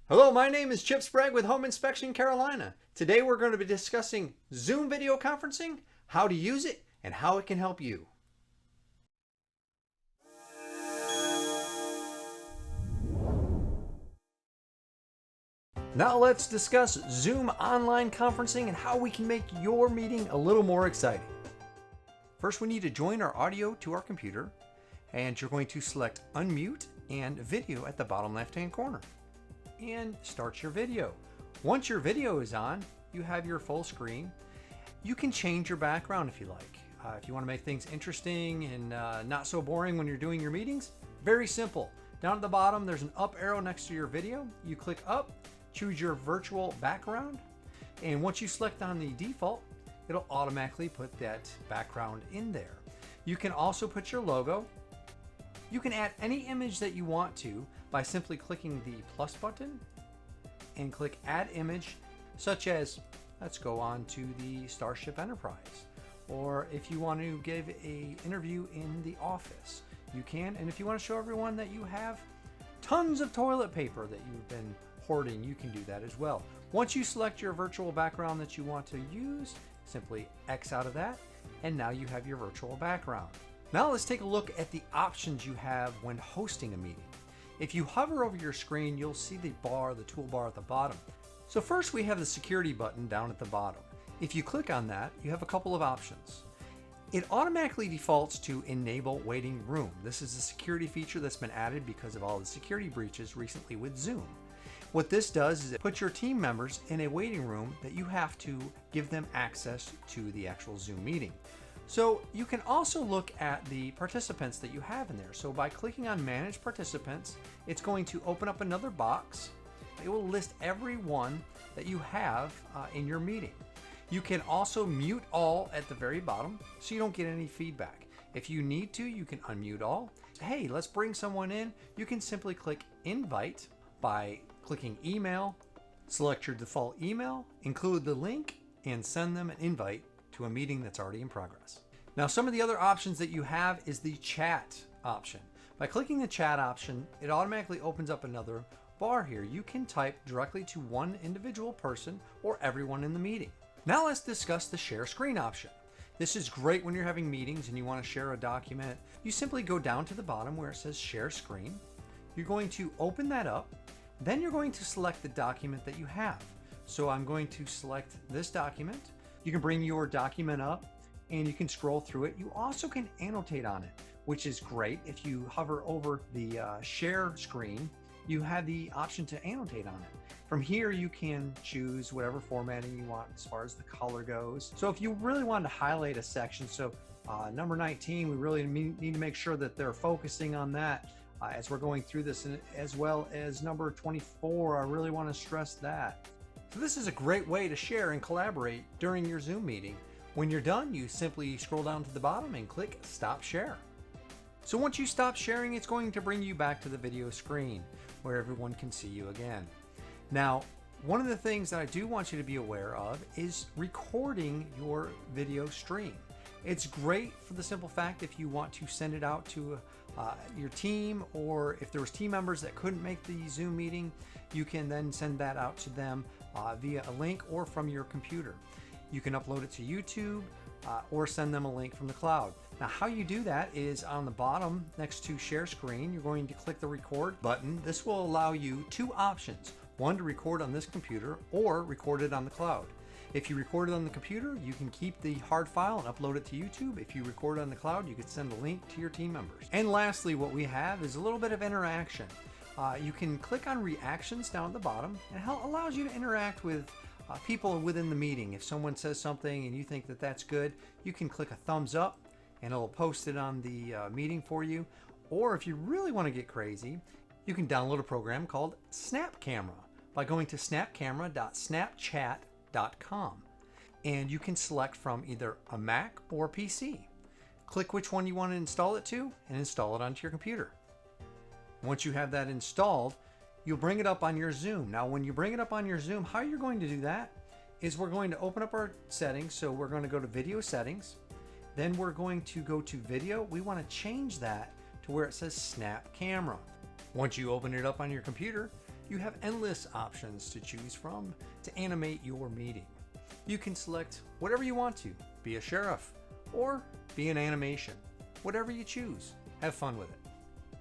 Hello, my name is Chip Sprague with Home Inspection Carolina. Today we're going to be discussing Zoom video conferencing, how to use it, and how it can help you. Now let's discuss Zoom online conferencing and how we can make your meeting a little more exciting. First, we need to join our audio to our computer, and you're going to select Unmute and Video at the bottom left-hand corner. And start your video. Once your video is on, you have your full screen. You can change your background if you like. If you want to make things interesting and not so boring when you're doing your meetings, very simple. Down at the bottom, there's an up arrow next to your video. You click up, choose your virtual background, and once you select on the default, it'll automatically put that background in there. You can also put your logo. You can add any image that you want to by simply clicking the plus button and click add image, such as, let's go on to the Starship Enterprise. Or if you want to give an interview in the office, you can. And if you want to show everyone that you have tons of toilet paper that you've been hoarding, you can do that as well. Once you select your virtual background that you want to use, simply X out of that, and now you have your virtual background. Now let's take a look at the options you have when hosting a meeting. If you hover over your screen, you'll see the toolbar at the bottom. So first we have the security button down at the bottom. If you click on that, you have a couple of options. It automatically defaults to enable waiting room. This is a security feature that's been added because of all the security breaches recently with Zoom. What this does is it puts your team members in a waiting room that you have to give them access to the actual Zoom meeting. So you can also look at the participants that you have in there. So by clicking on Manage Participants, it's going to open up another box. It will list everyone that you have in your meeting. You can also mute all at the very bottom so you don't get any feedback. If you need to, you can unmute all. Hey, let's bring someone in. You can simply click Invite by clicking Email, select your default email, include the link, and send them an invite to a meeting that's already in progress. Now, some of the other options that you have is the chat option. By clicking the chat option, it automatically opens up another bar here. You can type directly to one individual person or everyone in the meeting. Now let's discuss the share screen option. This is great when you're having meetings and you want to share a document. You simply go down to the bottom where it says share screen. You're going to open that up. Then you're going to select the document that you have. So I'm going to select this document. You can bring your document up and you can scroll through it. You also can annotate on it, which is great. If you hover over the share screen, you have the option to annotate on it. From here, you can choose whatever formatting you want as far as the color goes. So if you really wanted to highlight a section, so number 19, we really need to make sure that they're focusing on that as we're going through this, and as well as number 24, I really want to stress that. So this is a great way to share and collaborate during your Zoom meeting. When you're done, you simply scroll down to the bottom and click Stop Share. So once you stop sharing, it's going to bring you back to the video screen where everyone can see you again. Now, one of the things that I do want you to be aware of is recording your video stream. It's great for the simple fact if you want to send it out to your team, or if there was team members that couldn't make the Zoom meeting, you can then send that out to them via a link or from your computer. You can upload it to YouTube or send them a link from the cloud. Now, how you do that is on the bottom next to share screen, you're going to click the record button. This will allow you two options: one to record on this computer or record it on the cloud. If you record it on the computer, you can keep the hard file and upload it to YouTube. If you record it on the cloud, you can send a link to your team members. And lastly, what we have is a little bit of interaction. You can click on reactions down at the bottom, and it allows you to interact with people within the meeting. If someone says something and you think that that's good, you can click a thumbs up and it'll post it on the meeting for you. Or if you really want to get crazy, you can download a program called Snap Camera by going to snapcamera.snapchat.com, and you can select from either a Mac or PC. Click which one you want to install it to and install it onto your computer. Once you have that installed, you'll bring it up on your Zoom. Now, when you bring it up on your Zoom, how you're going to do that is we're going to open up our settings. So we're going to go to video settings. Then we're going to go to video. We want to change that to where it says Snap Camera. Once you open it up on your computer, You have endless options to choose from to animate your meeting. You can select whatever you want to, be a sheriff, or be an animation. Whatever you choose, have fun with it.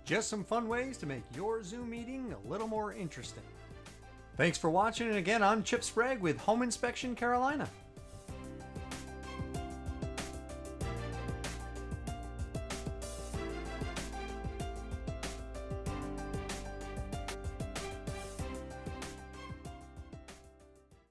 Just some fun ways to make your Zoom meeting a little more interesting. Thanks for watching, and again, I'm Chip Sprague with Home Inspection Carolina.